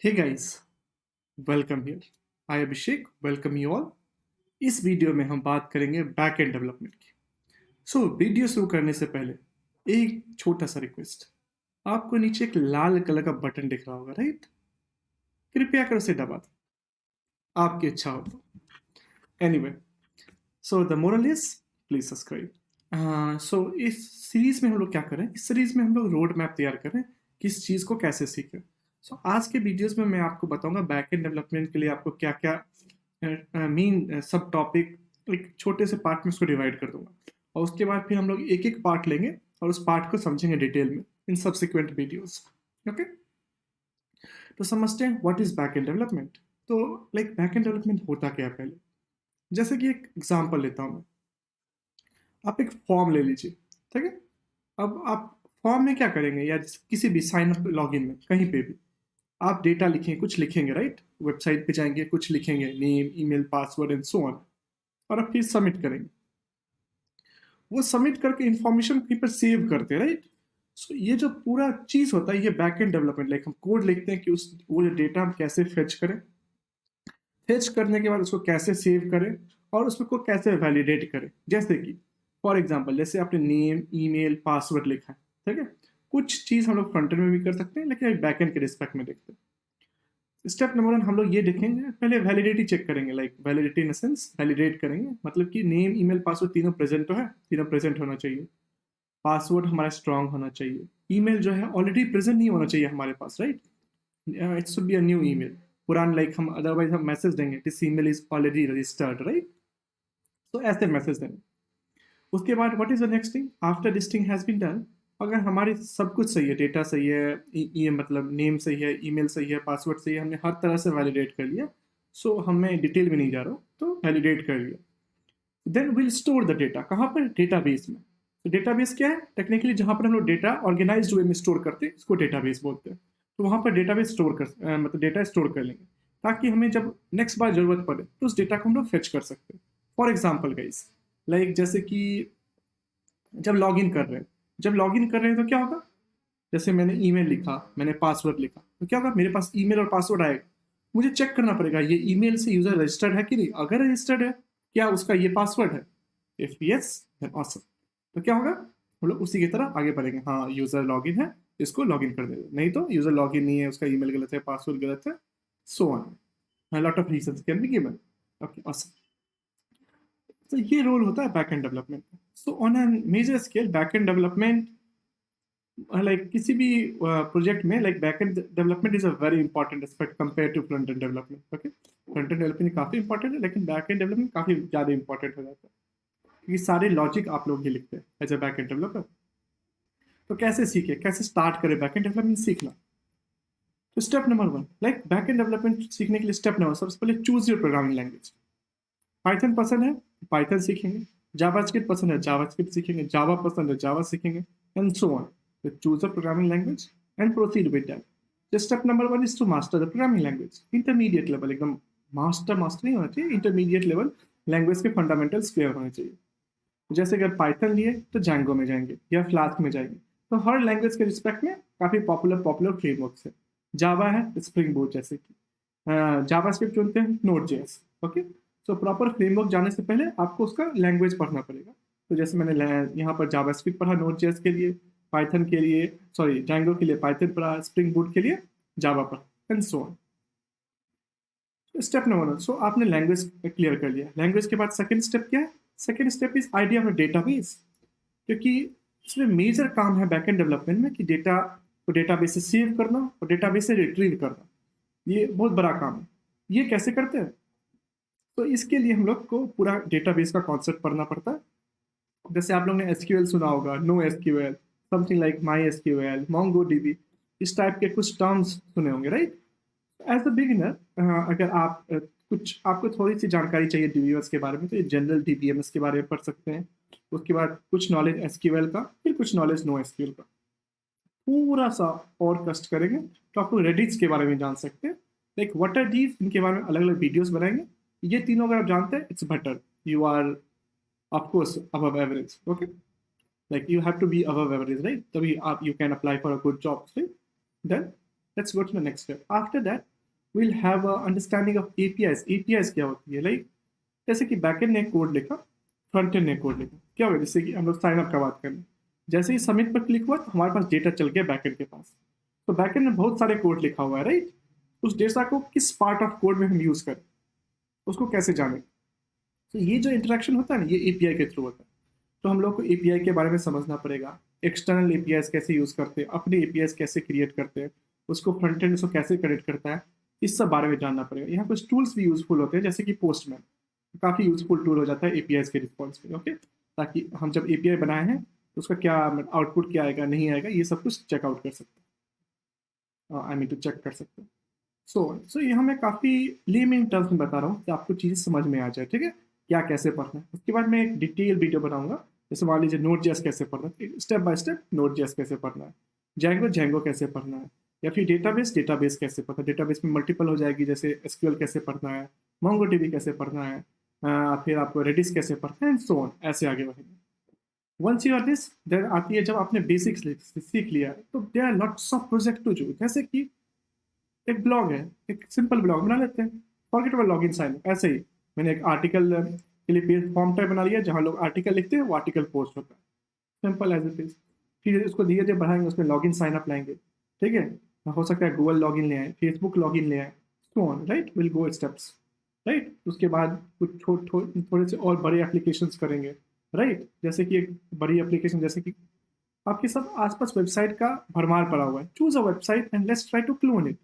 Hey guys, welcome here. I Abhishek welcome you all. इस video में हम बात करेंगे बैक एंड डेवलपमेंट की। वीडियो शुरू करने से पहले एक छोटा सा रिक्वेस्ट। आपको नीचे एक लाल कलर का बटन दिख रहा होगा, राइट? कृपया कर उसे दबा दो, आपकी इच्छा हो तो। Anyway, the moral is please subscribe. इस सीरीज में हम लोग क्या करें? इस सीरीज में हम लोग रोड मैप तैयार करें, किस चीज़ को कैसे सीखें। आज के वीडियोस में मैं आपको बताऊंगा बैक एंड डेवलपमेंट के लिए आपको क्या क्या मेन सब टॉपिक एक छोटे से पार्ट में उसको डिवाइड कर दूंगा, और उसके बाद फिर हम लोग एक एक पार्ट लेंगे और उस पार्ट को समझेंगे डिटेल में इन सब्सिक्वेंट वीडियोस। ओके, तो समझते हैं what is back end development. तो बैक एंड डेवलपमेंट होता क्या है पहले। जैसे कि एक एग्जांपल लेता हूँ मैं। आप एक फॉर्म ले लीजिए, ठीक है। अब आप फॉर्म में क्या करेंगे, या किसी भी साइन अप लॉगिन में कहीं पे भी आप डेटा लिखेंगे, कुछ लिखेंगे, राइट? वेबसाइट पे जाएंगे, कुछ लिखेंगे, name, email, password and so on, और आप फिर सबमिट करेंगे। वो सबमिट करके इंफॉर्मेशन कहीं पर सेव करते हैं, राइट? ये जो पूरा चीज होता है ये बैक एंड डेवलपमेंट। हम कोड लिखते हैं कि उस वो जो डेटा हम कैसे फेच करें, फेच करने के बाद उसको कैसे सेव करें, और उसको कैसे वैलिडेट करें। जैसे कि फॉर एग्जाम्पल, जैसे आपने नेम, ईमेल, पासवर्ड लिखा है, ठीक है। कुछ चीज़ हम लोग फ्रंट एंड में भी कर सकते हैं, लेकिन बैक एंड के रिस्पेक्ट में देखते हैं। स्टेप नंबर 1 हम लोग ये देखेंगे, पहले वैलिडिटी चेक करेंगे। वैलिडिटी इन सेंस वैलिडेट करेंगे, मतलब कि नेम, ईमेल, पासवर्ड तीनों प्रेजेंट तो है, तीनों प्रेजेंट होना चाहिए। पासवर्ड हमारा स्ट्रांग होना चाहिए। ईमेल जो है ऑलरेडी प्रेजेंट नहीं होना चाहिए हमारे पास, right? It should be a new email. पुरान हम अदरवाइज हम मैसेज देंगे this email is already registered, right? तो ऐसे मैसेज देंगे। उसके बाद what is the next thing after this thing has been done. अगर हमारी सब कुछ सही है, डेटा सही है, ये मतलब नेम सही है, ईमेल सही है, पासवर्ड सही है, हमने हर तरह से वैलिडेट कर लिया। हमें डिटेल में नहीं जा रहा हूँ, तो वैलिडेट कर लिया। Then will store the data. कहाँ पर? डेटाबेस में। तो डेटाबेस क्या है? टेक्निकली जहाँ पर हम लोग डेटा ऑर्गेनाइज्ड वे में स्टोर करते हैं, इसको डेटाबेस बोलते हैं। तो वहाँ पर डेटाबेस स्टोर मतलब डेटा स्टोर कर लेंगे, ताकि हमें जब नेक्स्ट बार जरूरत पड़े तो उस डेटा को हम लोग फेच कर सकते हैं। फॉर एग्जाम्पल गाइस, जैसे कि जब लॉग इन कर रहे हैं, तो क्या होगा? जैसे मैंने ईमेल लिखा, मैंने पासवर्ड लिखा, तो क्या होगा? मेरे पास ईमेल और पासवर्ड आएगा। मुझे चेक करना पड़ेगा ये ईमेल से यूजर रजिस्टर्ड है कि नहीं। अगर रजिस्टर्ड है, क्या उसका ये पासवर्ड है? If yes, then awesome. तो क्या होगा? हम लोग उसी की तरह आगे बढ़ेंगे। हाँ, यूजर लॉगिन है, इसको लॉगिन कर देगा। नहीं तो यूजर लॉगिन नहीं है, उसका ईमेल गलत है, पासवर्ड गलत है, so on. Lot of reasons can be given. Okay, awesome. तो ये रोल होता है बैक एंड डेवलपमेंट का। On an major scale back end development, किसी भी प्रोजेक्ट में back end development is a very important aspect compare to front end development. Okay, front end development काफी important है, लेकिन बैक एंड डेवलपमेंट काफी ज्यादा important हो जाता है, क्योंकि सारे लॉजिक आप लोग ही लिखते हैं as a back end developer. तो कैसे सीखे, कैसे स्टार्ट करें बैक एंड डेवलपमेंट सीखना? तो step number 1, back end development सीखने के लिए स्टेप नंबर, सबसे पहले choose your programming language. Python पसंद है, पाइथन सीखेंगे। जावास्क्रिप्ट पसंद है, जावास्क्रिप्ट सीखेंगे। जावा पसंद है, जावा सीखेंगे, एंड सो ऑन। तो choose a programming language and proceed with that. तो step number 1 is to master the programming language. Intermediate level, एकदम मास्टर नहीं होना चाहिए, इंटरमीडिएट लेवल लैंग्वेज के फंडामेंटल्स क्लियर होने चाहिए। जैसे अगर पाइथन लिए तो जैंगो में जाएंगे या फ्लास्क में जाएंगे। तो हर लैंग्वेज के रिस्पेक्ट में काफ़ी पॉपुलर फ्रेमवर्क्स है। जावा है, स्प्रिंग बोट जैसे कि। जावा स्क्रिप्ट चुनते हैं, note JS. Okay, so proper framework जाने से पहले आपको उसका लैंग्वेज पढ़ना पड़ेगा। तो जैसे मैंने यहाँ पर जावा स्क्रिप्ट पढ़ा नोट जेएस के लिए, पाइथन के लिए, सॉरी जैंगो के लिए पाइथन पढ़ा, स्प्रिंग बोट के लिए जावा पढ़ा, and so on. Step number 1, आपने लैंग्वेज क्लियर कर लिया। लैंग्वेज के बाद सेकंड स्टेप क्या है? Second step is idea of database. क्योंकि इसमें मेजर काम है बैकएंड डेवलपमेंट में कि डेटा को डेटाबेस से सेव करना और डेटाबेस से रिट्रीव करना। ये बहुत बड़ा काम है। ये कैसे करते हैं? तो इसके लिए हम लोग को पूरा डेटाबेस का कॉन्सेप्ट पढ़ना पड़ता है। जैसे आप लोग ने एसक्यूएल सुना होगा, no SQL, something like my SQL, Mongo DB, इस टाइप के कुछ टर्म्स सुने होंगे, राइट? एज अ बिगिनर अगर आप कुछ आपको थोड़ी सी जानकारी चाहिए डीबीएमएस के बारे में, तो ये जनरल डीबीएमएस के बारे में पढ़ सकते हैं। उसके बाद कुछ नॉलेज एसक्यूएल का, फिर कुछ नॉलेज नो एसक्यूएल का। पूरा सा और कष्ट करेंगे तो आपको रेडिट्स के बारे में जान सकते हैं। व्हाट आर दीज, इनके बारे में अलग अलग वीडियोस बनाएंगे। ये तीनों अगर आप जानते हैं, it's better, you are of course above average. Okay, you have to be above average, right? तभी आप you can apply for a good job, right? Then let's go to the next step. After that, we'll have a understanding of APIs. APIs क्या होती है, like जैसे कि backend ने code लिखा, front end ने कोड लिखा, क्या होगा, जैसे कि हम लोग साइन अप का बात करें, जैसे ही सबमिट पर क्लिक हुआ तो हमारे पास डेटा चल गया बैकएंड के पास। तो बैकएंड में बहुत सारे कोड लिखा हुआ है, राइट। उस डेटा को किस पार्ट ऑफ कोड में हम यूज करें, उसको कैसे जाने। तो ये जो इंटरेक्शन होता है ना, ये एपीआई के थ्रू होता है। तो हम लोग को एपीआई के बारे में समझना पड़ेगा, एक्सटर्नल एपीआई कैसे यूज करते हैं, अपने एपीआई कैसे क्रिएट करते हैं, उसको फ्रंट एंड उसको कैसे कनेक्ट करता है, इस सब बारे में जानना पड़ेगा। यहाँ कुछ टूल्स भी यूजफुल होते हैं, जैसे कि पोस्टमैन काफ़ी यूजफुल टूल हो जाता है एपीआई के रिस्पॉन्स में, ओके। ताकि हम जब एपीआई बनाए हैं तो उसका क्या आउटपुट क्या आएगा, नहीं आएगा, ये सब कुछ चेकआउट कर सकते हैं, आई मीन टू चेक कर सकते हैं। सो यहाँ मैं काफ़ी लेमेन टर्म्स में बता रहा हूँ कि आपको चीज़ें समझ में आ जाए, ठीक है, क्या कैसे पढ़ना है। उसके बाद मैं एक डिटेल वीडियो बनाऊंगा, जैसे मान लीजिए नोट जेएस कैसे पढ़ना है, step by step note JS कैसे पढ़ना है, जेंगो जेंगो कैसे पढ़ना है, या फिर डेटाबेस कैसे पढ़ना है, डेटाबेस में मल्टीपल हो जाएगी, जैसे एसक्यूएल कैसे पढ़ना है, मोंगो डीबी कैसे पढ़ना है, फिर आपको रेडिस कैसे पढ़ना है, एंड सो ऑन, ऐसे आगे बढ़ेंगे। Once you are this, then आती है जब आपने बेसिक्स सीख लिया तो there are lots of project to do, जैसे कि एक ब्लॉग है, एक सिंपल ब्लॉग बना लेते हैं, फॉरगेट अबाउट लॉगिन साइन, ऐसे ही मैंने एक आर्टिकल के लिए पेज फॉर्म टाइप बना लिया, जहाँ लोग आर्टिकल लिखते हैं वो आर्टिकल पोस्ट होता है, सिंपल एज इट इज। फिर उसको धीरे धीरे बढ़ाएंगे, उसमें लॉगिन साइन अप लाएंगे, ठीक है, हो सकता है गूगल लॉगिन ले आए, फेसबुक लॉगिन ले आए, so on, right, will go steps, right. उसके बाद कुछ थोड़े से और बड़े एप्लीकेशंस करेंगे, राइट, जैसे कि एक बड़ी एप्लीकेशन, जैसे कि आपके सब आसपास वेबसाइट का भरमार पड़ा हुआ है, choose a website and let's try to clone it.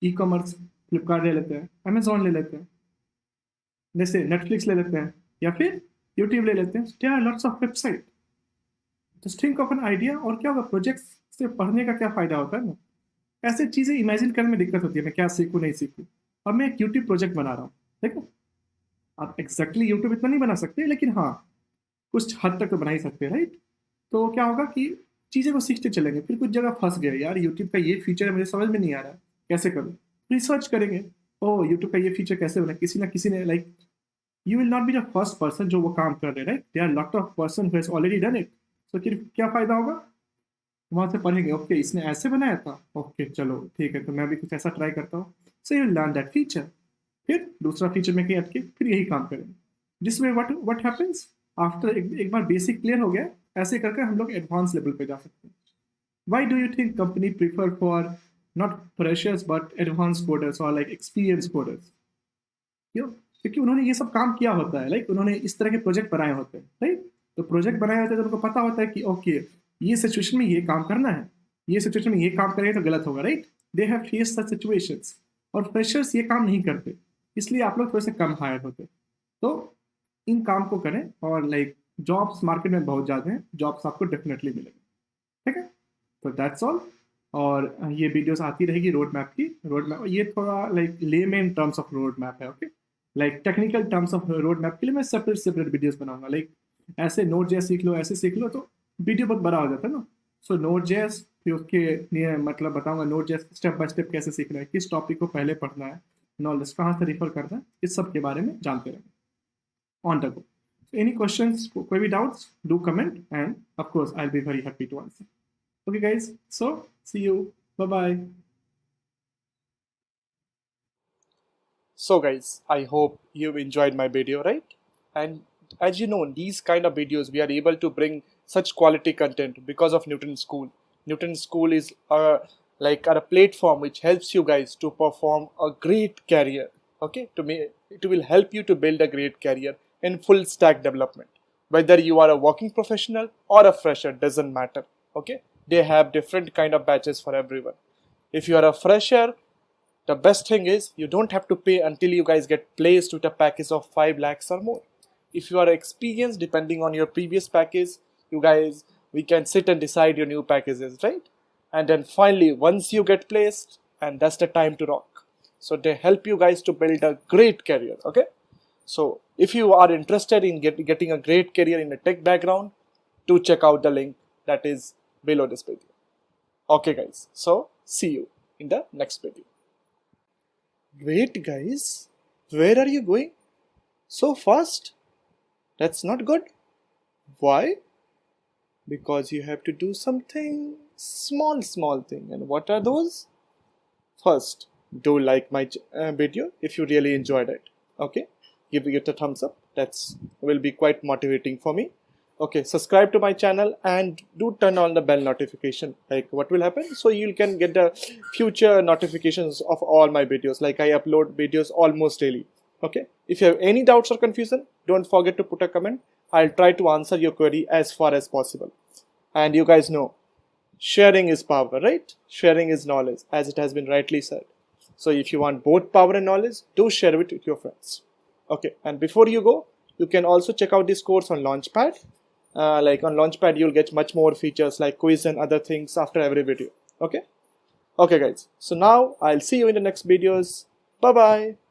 E commerce, Flipkart ले लेते हैं, अमेजोन ले लेते हैं, जैसे नेटफ्लिक्स ले लेते हैं, या फिर यूट्यूब ले लेते हैं, there are lots of website. Just think of an idea, और क्या होगा, प्रोजेक्ट से पढ़ने का क्या फ़ायदा होता है ना, ऐसे चीज़ें इमेजिन करने में दिक्कत होती है, मैं क्या सीखूँ नहीं सीखूँ। अब मैं एक यूट्यूब प्रोजेक्ट बना रहा हूँ, ठीक है, आप एग्जैक्टली यूट्यूब इतना नहीं बना सकते, लेकिन हाँ कुछ हद तक तो बना ही सकते हैं, राइट। तो क्या होगा कि चीज़ें को सीखते चलेंगे, फिर कुछ जगह फंस गए, यार यूट्यूब का ये फीचर है मुझे समझ में नहीं आ रहा है, कैसे करूँ, रिसर्च करेंगे, ओ यूट्यूब का ये फीचर कैसे बना, किसी ना किसी ने, like you will not be the first person जो वो काम कर रहे हैं, right, they are lot of person who has already done it. तो फिर क्या फ़ायदा होगा, वहाँ से पढ़ेंगे, ओके इसने ऐसे बनाया था, ओके चलो ठीक है, तो मैं भी कुछ ऐसा ट्राई करता हूँ, so you learn that feature, फिर दूसरा फीचर में कहीं अटके, फिर यही काम करेंगे। जिसमें व्हाट हैपेंस आफ्टर, एक बार बेसिक क्लियर हो गया, ऐसे करके हम लोग एडवांस लेवल पे जा सकते हैं। Why do you think company prefer for not freshers but advance coders और लाइक एक्सपीरियंस कोडर्स, क्यों, क्योंकि उन्होंने ये सब काम किया होता है, लाइक उन्होंने इस तरह के प्रोजेक्ट बनाए होते हैं, राइट। तो प्रोजेक्ट बनाए होते हैं तो उनको पता होता है कि ओके ये सिचुएशन में ये काम करना है, ये सिचुएशन में ये काम करेंगे तो गलत होगा, right. They have face such situations, और फ्रेशर्स ये काम नहीं करते, इसलिए आप लोग थोड़े से कम हायर होते। तो इन काम को करें, और लाइक जॉब्स मार्केट में बहुत ज़्यादा हैं, जॉब्स आपको डेफिनेटली मिलेंगे, ठीक है। तो दैट्स ऑल, और ये वीडियोस आती रहेगी रोड मैप की, रोड मैप ये थोड़ा like layman terms of road map है, okay. Like technical terms of road map के लिए मैं सेपरेट सेपरेट वीडियोस बनाऊंगा, लाइक ऐसे नोट जेएस सीख लो, ऐसे सीख लो, तो वीडियो बहुत बड़ा हो जाता है ना। सो नोट जेएस, फिर उसके लिए मतलब बताऊंगा note JS step by step कैसे सीखना है, किस टॉपिक को पहले पढ़ना है, नॉलेज कहाँ से रिफर करना है, इस सब के बारे में जानते रहेंगे on the go. So any questions, कोई भी doubts, do comment, and of course I'll be very happy to answer. Okay guys, so see you, bye bye. So guys, I hope you've enjoyed my video, right? And as you know, in these kind of videos, we are able to bring such quality content because of Newton School. Newton School is a platform which helps you guys to perform a great career. Okay, it will help you to build a great career in full stack development. Whether you are a working professional or a fresher, doesn't matter. Okay, they have different kind of batches for everyone. If you are a fresher, the best thing is you don't have to pay until you guys get placed with a package of 5 lakhs or more. If you are experienced, depending on your previous package, you guys, we can sit and decide your new packages, right? And then finally, once you get placed, and that's the time to rock. So they help you guys to build a great career, okay? So if you are interested in getting a great career in a tech background, do check out the link that is below this video. Okay guys, so see you in the next video. Wait guys, where are you going so fast? That's not good. Why? Because you have to do something small thing. And what are those? First, do like my video if you really enjoyed it. Okay, give it a thumbs up. That's will be quite motivating for me. Okay, subscribe to my channel and do turn on the bell notification. Like what will happen, so you can get the future notifications of all my videos. Like I upload videos almost daily. Okay, if you have any doubts or confusion, don't forget to put a comment. I'll try to answer your query as far as possible. And you guys know, sharing is power, right? Sharing is knowledge, as it has been rightly said. So if you want both power and knowledge, do share it with your friends. Okay, and before you go, you can also check out this course on Launchpad. Like on Launchpad, you'll get much more features like quiz and other things after every video. Okay, okay guys. So now I'll see you in the next videos. Bye bye.